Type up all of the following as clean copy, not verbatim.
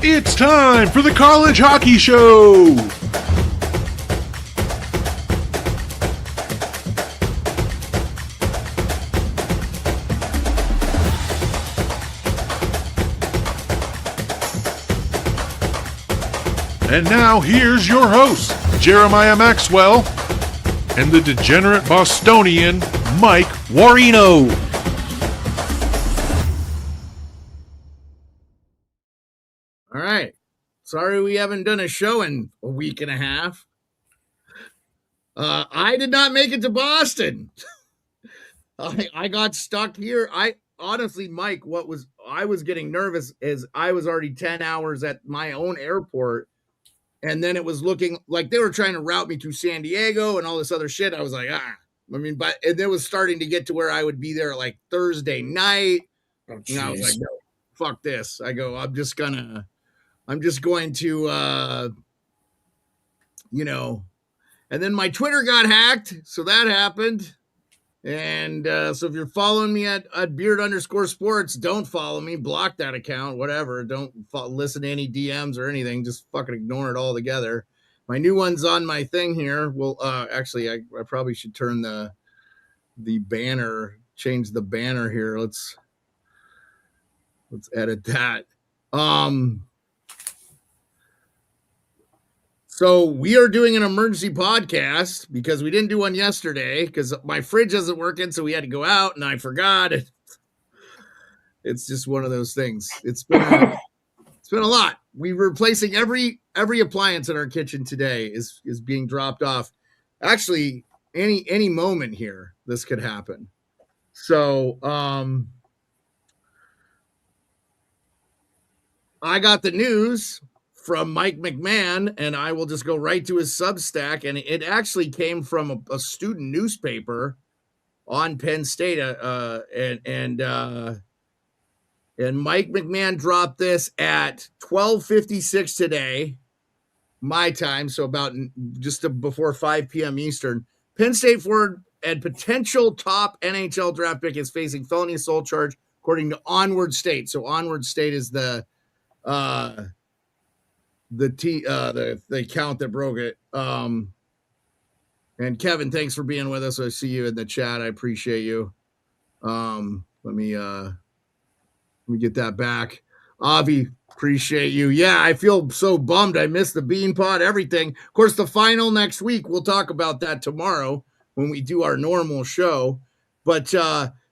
It's time for the College Hockey Show! And now here's your host, Jeremiah Maxwell, and the degenerate Bostonian, Mike Warino. All right. Sorry we haven't done a show in a week and a half. I did not make it to Boston. I got stuck here. Honestly, Mike, I was getting nervous is I was already 10 hours at my own airport. And then it was looking like they were trying to route me to San Diego and all this other shit. I was like, but it was starting to get to where I would be there like Thursday night. Oh, and I was like, no, fuck this. I go, I'm just going to, and then my Twitter got hacked. So that happened. And so if you're following me at beard_sports, don't follow me, block that account, whatever. Don't listen to any DMs or anything. Just fucking ignore it altogether. My new one's on my thing here. Well, actually, I probably should turn the banner, change the banner here. Let's edit that. So we are doing an emergency podcast because we didn't do one yesterday because my fridge isn't working. So we had to go out and I forgot. It's just one of those things. It's been a lot. We're replacing every appliance in our kitchen today is being dropped off. Actually, any moment here, this could happen. So, I got the news from Mike McMahon, and I will just go right to his Substack. And it actually came from a student newspaper on Penn State. And Mike McMahon dropped this at 12:56 today, my time. So about just before 5 p.m. Eastern. Penn State forward and potential top NHL draft pick is facing felony assault charge, according to Onward State. So Onward State is the account that broke it. And Kevin, thanks for being with us. I see you in the chat. I appreciate you. Let me get that back. Avi, appreciate you. Yeah, I feel so bummed. I missed the Bean Pod, everything. Of course, the final next week. We'll talk about that tomorrow when we do our normal show. But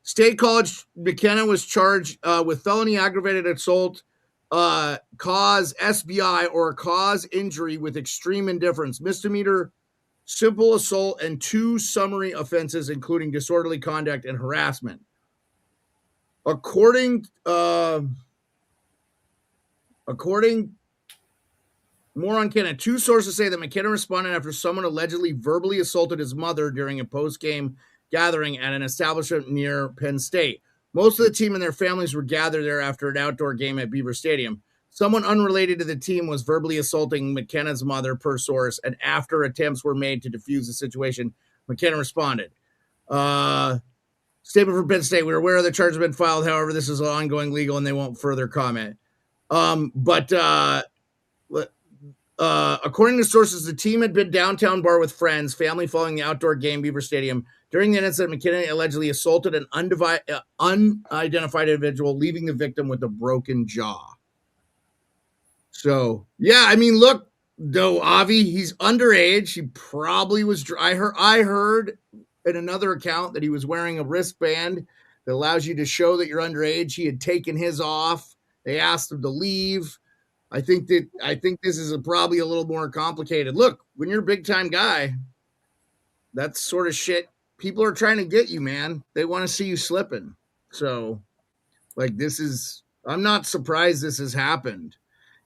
State College McKenna was charged with felony aggravated assault, cause SBI or cause injury with extreme indifference, misdemeanor, simple assault, and 2 summary offenses, including disorderly conduct and harassment. According more on McKenna, 2 sources say that McKenna responded after someone allegedly verbally assaulted his mother during a post-game gathering at an establishment near Penn State. Most of the team and their families were gathered there after an outdoor game at Beaver Stadium. Someone unrelated to the team was verbally assaulting McKenna's mother, per source, and after attempts were made to defuse the situation, McKenna responded. Statement from Penn State: we are aware of the charges have been filed. However, this is ongoing legal and they won't further comment. According to sources, the team had been downtown bar with friends, family following the outdoor game, Beaver Stadium. During the incident, McKenna allegedly assaulted an unidentified individual, leaving the victim with a broken jaw. So, yeah, I mean, look, though, Avi, he's underage. He probably was. I heard in another account that he was wearing a wristband that allows you to show that you're underage. He had taken his off. They asked him to leave. I think this is probably a little more complicated. Look, when you're a big time guy, that's sort of shit. People are trying to get you, man. They want to see you slipping. So, like, I'm not surprised this has happened.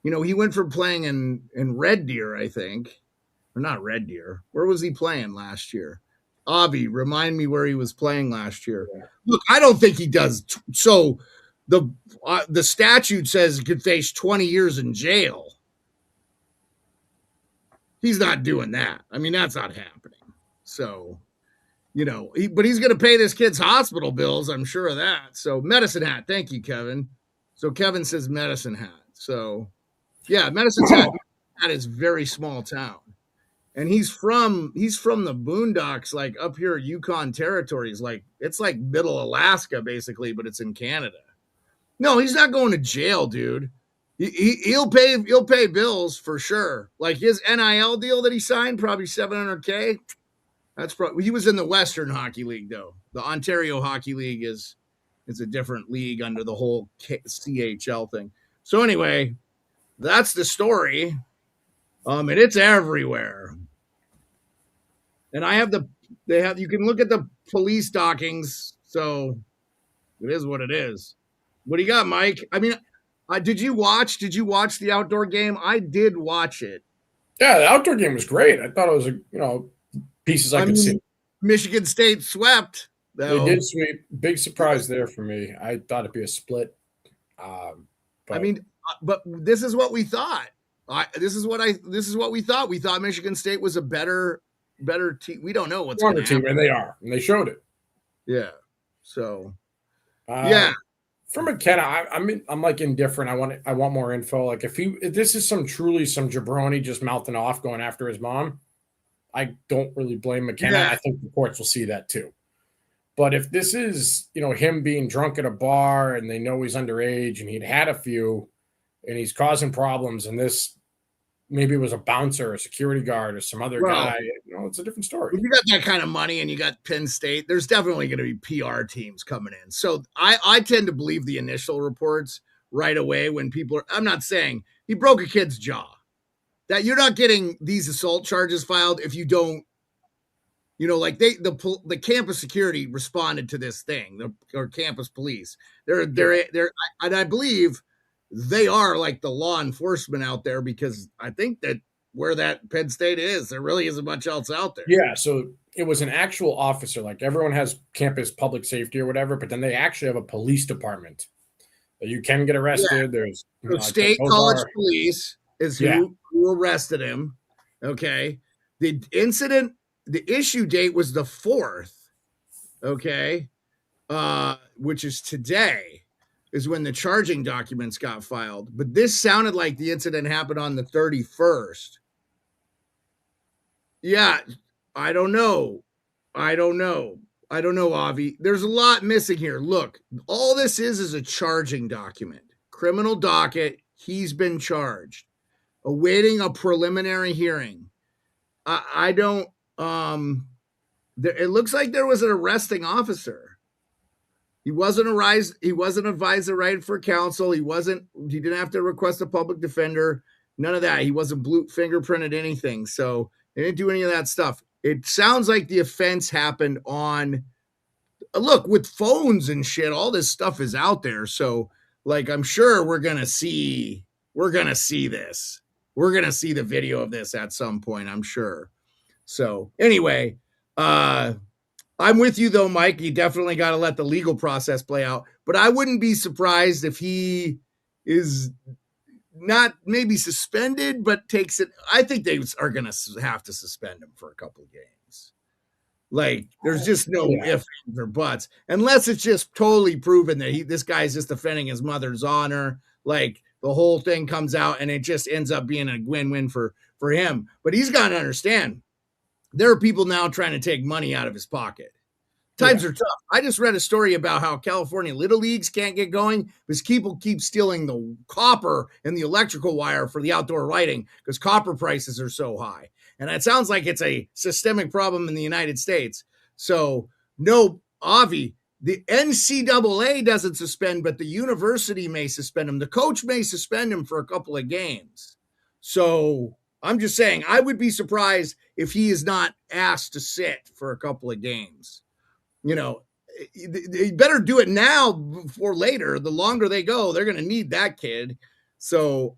You know, he went from playing in Red Deer, I think. Or not Red Deer. Where was he playing last year? Avi, remind me where he was playing last year. Yeah. Look, I don't think he does. So the statute says he could face 20 years in jail. He's not doing that. I mean, that's not happening. So, but he's going to pay this kid's hospital bills. I'm sure of that. So Medicine Hat. Thank you, Kevin. So Kevin says Medicine Hat. So Yeah, Medicine Hat is very small town. And he's from the boondocks, like up here, Yukon territories. Like it's like middle Alaska, basically, but it's in Canada. No, he's not going to jail, dude. He'll pay bills for sure. Like his NIL deal that he signed, probably $700K. That's probably he was in the Western Hockey League though. The Ontario Hockey League is a different league under the whole CHL thing. So anyway, that's the story. And it's everywhere. And you can look at the police dockings. So it is what it is. What do you got, Mike? I mean, did you watch the outdoor game? I did watch it. Yeah, the outdoor game was great. I thought it was pieces I could see. Michigan State swept. Though. They did sweep. Big surprise there for me. I thought it'd be a split. But this is what we thought. This is what we thought. We thought Michigan State was a better team. We don't know what's going to happen. And they are, and they showed it. Yeah. So. Yeah. For McKenna, I'm like indifferent. I want more info. Like if this is some jabroni just mouthing off going after his mom, I don't really blame McKenna. Yeah. I think the courts will see that too. But if this is, him being drunk at a bar and they know he's underage and he'd had a few and he's causing problems and this maybe it was a bouncer, a security guard or some other guy, it's a different story. If you got that kind of money and you got Penn State, there's definitely going to be PR teams coming in. So I tend to believe the initial reports right away when people I'm not saying he broke a kid's jaw. That you're not getting these assault charges filed if you don't, like the campus security responded to this thing, or campus police. They're and I believe they are like the law enforcement out there because I think that where that Penn State is, there really isn't much else out there. Yeah, so it was an actual officer. Like everyone has campus public safety or whatever, but then they actually have a police department. You can get arrested. Yeah. There's State College Police is who arrested him. Okay. The issue date was the 4th. Okay. Which is today is when the charging documents got filed. But this sounded like the incident happened on the 31st. Yeah. I don't know, Avi. There's a lot missing here. Look, all this is a charging document. Criminal docket. He's been charged. Awaiting a preliminary hearing. I don't. It looks like there was an arresting officer. He wasn't advised the right for counsel. He didn't have to request a public defender. None of that. He wasn't fingerprinted anything. So they didn't do any of that stuff. It sounds like the offense happened on, look, with phones and shit, all this stuff is out there. So like, I'm sure we're going to see this. We're going to see the video of this at some point, I'm sure. So anyway, I'm with you though, Mike. You definitely got to let the legal process play out, but I wouldn't be surprised if he is not maybe suspended, but takes it. I think they are going to have to suspend him for a couple of games. Like there's just no ifs or buts, unless it's just totally proven that this guy's just defending his mother's honor. Like the whole thing comes out and it just ends up being a win-win for him. But he's got to understand there are people now trying to take money out of his pocket. Times are tough. I just read a story about how California Little Leagues can't get going because people keep stealing the copper and the electrical wire for the outdoor lighting because copper prices are so high. And it sounds like it's a systemic problem in the United States. So, no, Avi, the NCAA doesn't suspend, but the university may suspend him. The coach may suspend him for a couple of games. So, I'm just saying, I would be surprised if he is not asked to sit for a couple of games. You better do it now before later. The longer they go, they're going to need that kid. So,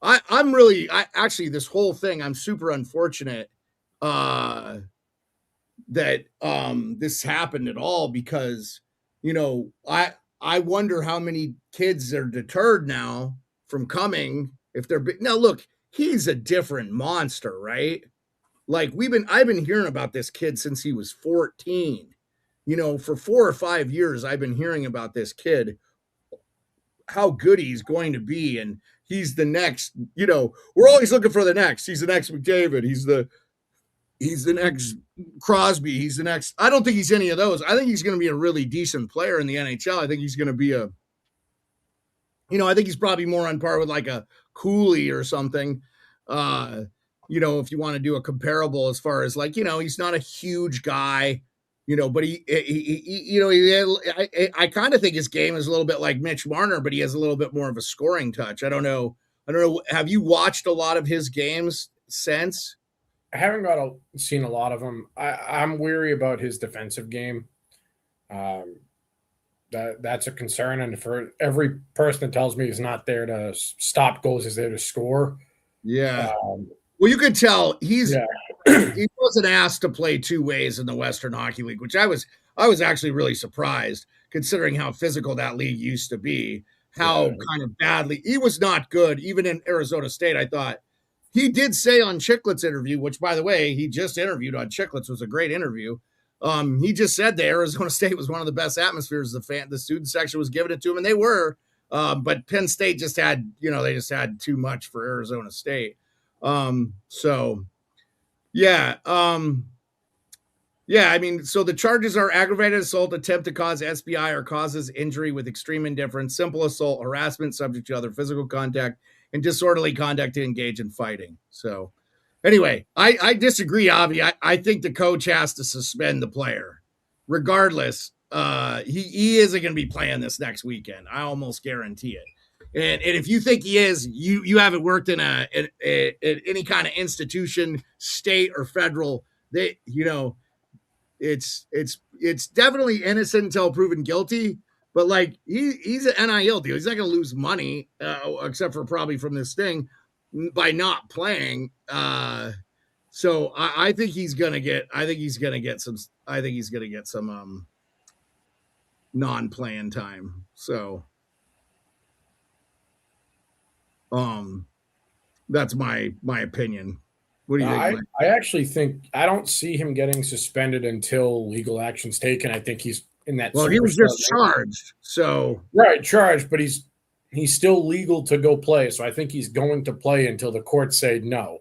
actually, this whole thing, I'm super unfortunate that this happened at all because, I wonder how many kids are deterred now from coming if they're now look, he's a different monster, right? Like I've been hearing about this kid since he was 14. For 4 or 5 years, I've been hearing about this kid, how good he's going to be, and he's the next. We're always looking for the next. He's the next McDavid. He's the next Crosby. He's the next. I don't think he's any of those. I think he's going to be a really decent player in the NHL. I think he's going to be I think he's probably more on par with like a Cooley or something. If you want to do a comparable as far as like, he's not a huge guy, but I kind of think his game is a little bit like Mitch Marner, but he has a little bit more of a scoring touch. I don't know. Have you watched a lot of his games since? I haven't seen a lot of them. I'm weary about his defensive game. That's a concern. And for every person that tells me he's not there to stop goals, he's there to score. Yeah. Well, you could tell he wasn't asked to play two ways in the Western Hockey League, which I was actually really surprised considering how physical that league used to be, how kind of badly he was not good. Even in Arizona State, I thought he did say on Chiclet's interview, which by the way, he just interviewed on Chiclet's, was a great interview. He just said that Arizona State was one of the best atmospheres. The student section was giving it to him, and they were. But Penn State just had, they just had too much for Arizona State. So the charges are aggravated assault, attempt to cause SBI or causes injury with extreme indifference, simple assault, harassment subject to other physical contact, and disorderly conduct to engage in fighting. So anyway, I disagree, Avi. I think the coach has to suspend the player. Regardless, he isn't going to be playing this next weekend. I almost guarantee it. And if you think he is, you haven't worked in any kind of institution, state or federal. It's definitely innocent until proven guilty. But like he's an NIL deal. He's not going to lose money, except for probably from this thing, by not playing. So I think he's going to get. I think he's going to get some. I think he's going to get some non-playing time. So that's my opinion. What do you think? I actually think I don't see him getting suspended until legal action's taken. I think he's in that. Well, he was just charged, so charged, but he's still legal to go play. So I think he's going to play until the courts say no.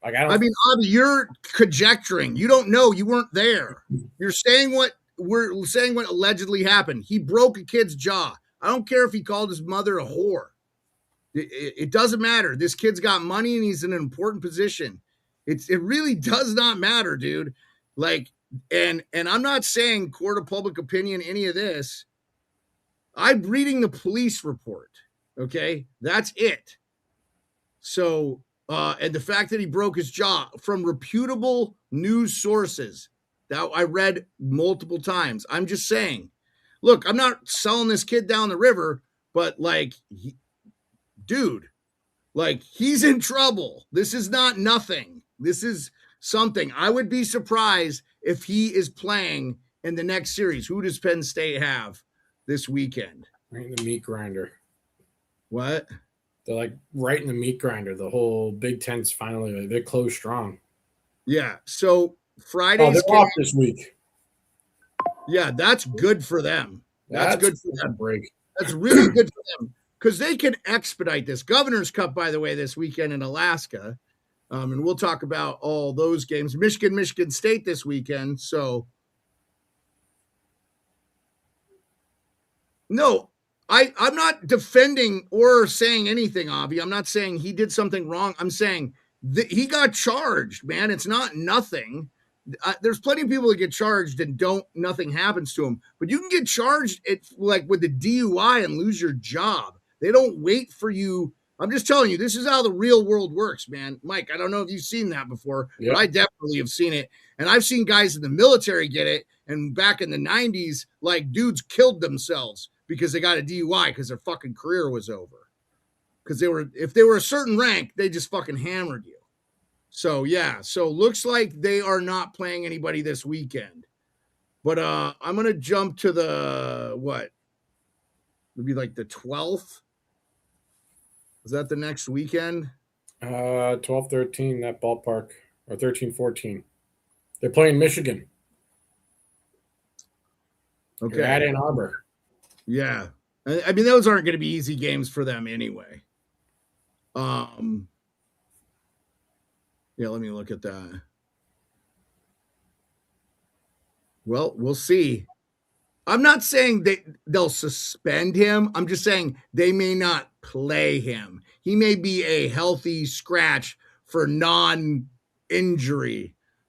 Like I mean, Avi, you're conjecturing. You don't know. You weren't there. You're saying what we're saying. What allegedly happened. He broke a kid's jaw. I don't care if he called his mother a whore. It doesn't matter. This kid's got money and he's in an important position. It really does not matter, dude. Like, and I'm not saying court of public opinion, any of this. I'm reading the police report. Okay. That's it. So, and the fact that he broke his jaw from reputable news sources that I read multiple times. I'm just saying, look, I'm not selling this kid down the river, but like, dude, like he's in trouble. This is not nothing. This is something. I would be surprised if he is playing in the next series. Who does Penn State have this weekend? Right in the meat grinder. What? They're like right in the meat grinder. The whole Big Ten's finally, they're closed strong. Yeah. So Friday's they're off this week. Yeah, that's good for them. That's good for them. Break. That's really good for them because they can expedite this. Governor's Cup, by the way, this weekend in Alaska. And we'll talk about all those games. Michigan State this weekend. So, no, I'm not defending or saying anything, Avi. I'm not saying he did something wrong. I'm saying that he got charged, man. It's not nothing. There's plenty of people that get charged and nothing happens to them. But you can get charged like with a DUI and lose your job. They don't wait for you. I'm just telling you, this is how the real world works, man. Mike, I don't know if you've seen that before, but I definitely have seen it. And I've seen guys in the military get it. And back in the 90s, like dudes killed themselves because they got a DUI because their fucking career was over. Because if they were a certain rank, they just fucking hammered you. So, yeah. So looks like they are not playing anybody this weekend. But I'm going to jump to the, what? It'll be like the 12th. Is that the next weekend? 12-13, that ballpark, or 13-14. They're playing Michigan. Okay. They're at Ann Arbor. Yeah. I mean, those aren't going to be easy games for them anyway. Yeah, let me look at that. Well, we'll see. I'm not saying they'll suspend him. I'm just saying they may not play him. He may be a healthy scratch for non-injury.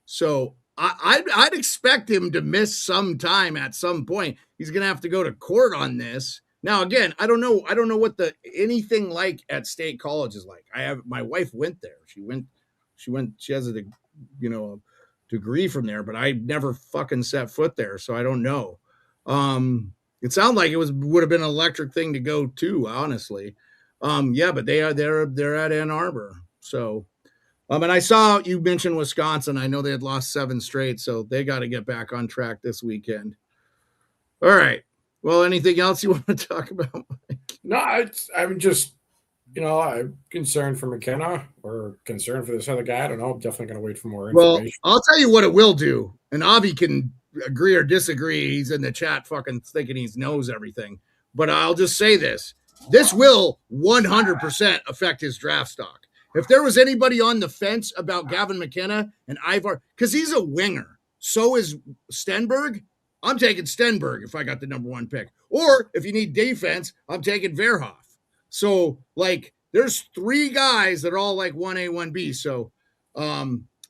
So I'd expect him to miss some time at some point. He's going to have to go to court on this. Now, again, I don't know what anything like at State College is like. My wife went there. She has a degree from there, but I never fucking set foot there, so I don't know. It sounded like it would have been an electric thing to go to, honestly. Yeah, but they're at Ann Arbor. So, and I saw you mentioned Wisconsin. I know they had lost 7 straight, so they got to get back on track this weekend. All right. Well, anything else you want to talk about, Mike? No, I'm just, I'm concerned for McKenna or concerned for this other guy. I don't know. I'm definitely going to wait for more information. Well, I'll tell you what it will do, and Avi can agree or disagree. He's in the chat fucking thinking he knows everything. But I'll just say this. This will 100% affect his draft stock. If there was anybody on the fence about Gavin McKenna and Ivar, because he's a winger, so is Stenberg. I'm taking Stenberg if I got the number 1 pick. Or if you need defense, I'm taking Verhoff. So, there's 3 guys that are all 1A, 1B. So,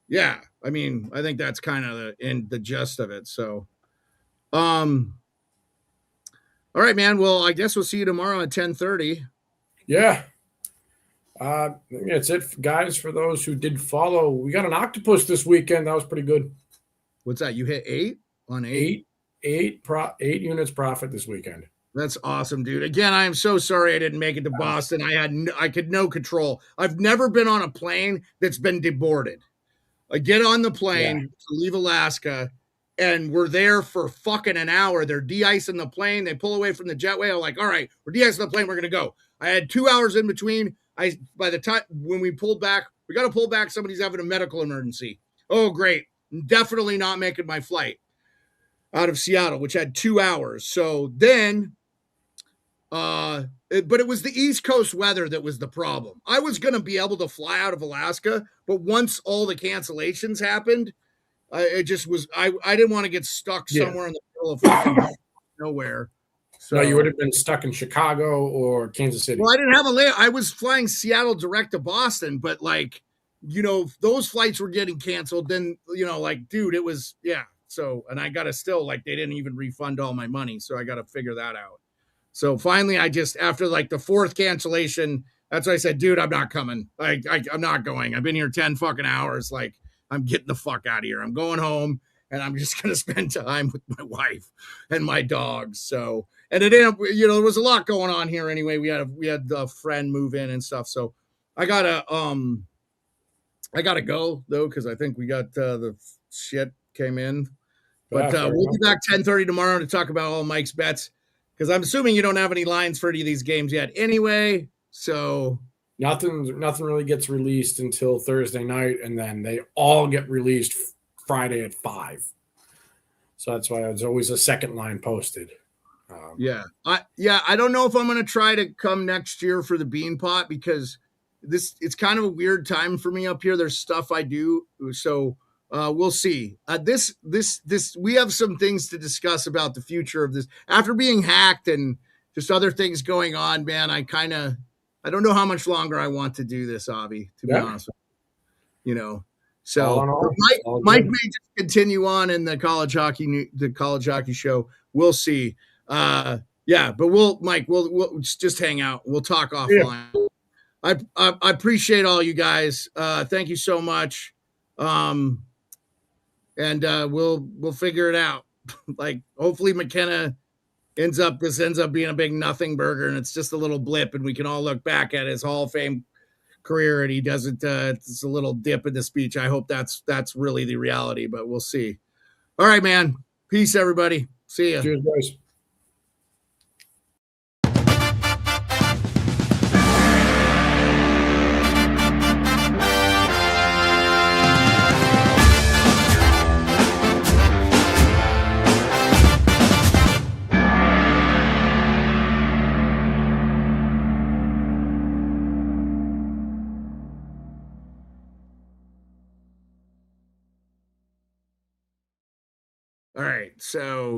yeah, I mean, I think that's kind of the gist of it. So, all right, man. Well, I guess we'll see you tomorrow at 10:30. Yeah. I think that's it, guys. For those who did follow, we got an octopus this weekend. That was pretty good. What's that? You hit 8 on 8? 8 units profit this weekend. That's awesome, dude. Again, I am so sorry I didn't make it to Boston. I could no control. I've never been on a plane that's been deboarded. I get on the plane to leave Alaska, and we're there for fucking an hour. They're de-icing the plane. They pull away from the jetway. I'm like, all right, we're de-icing the plane. We're going to go. I had 2 hours in between. By the time when we pulled back, we got to pull back. Somebody's having a medical emergency. Oh, great. Definitely not making my flight out of Seattle, which had 2 hours. So then, but it was the East Coast weather that was the problem. I was going to be able to fly out of Alaska, but once all the cancellations happened, it just was, I didn't want to get stuck somewhere in the middle of nowhere. So, no, you would have been stuck in Chicago or Kansas City. Well, I didn't have a layover. I was flying Seattle direct to Boston, but those flights were getting canceled. Then, dude, it was, yeah. So, and I got to still, they didn't even refund all my money. So I got to figure that out. So finally, I just, after the 4th cancellation, that's why I said, dude, I'm not coming. I'm not going. I've been here 10 fucking hours. I'm getting the fuck out of here. I'm going home, and I'm just going to spend time with my wife and my dogs. So, and it ended up, there was a lot going on here anyway. We had a friend move in and stuff. So I gotta go though, because I think we got the shit came in. But we'll be back 10:30 tomorrow to talk about all Mike's bets, because I'm assuming you don't have any lines for any of these games yet anyway. So nothing really gets released until Thursday night, and then they all get released Friday at 5. So that's why there's always a second line posted. I don't know if I'm going to try to come next year for the Bean Pot, because it's kind of a weird time for me up here. There's stuff I do. So we'll see. We have some things to discuss about the future of this after being hacked and just other things going on, man. I don't know how much longer I want to do this, Avi, to be honest with you. So Mike may just continue on in the college hockey show. We'll see. But we'll just hang out. We'll talk offline. Yeah. I appreciate all you guys. Thank you so much. And we'll figure it out. Hopefully McKenna ends up being a big nothing burger, and it's just a little blip, and we can all look back at his Hall of Fame career, and he doesn't. It's a little dip in the speech. I hope that's really the reality, but we'll see. All right, man. Peace, everybody. See ya. Cheers, guys. All right. So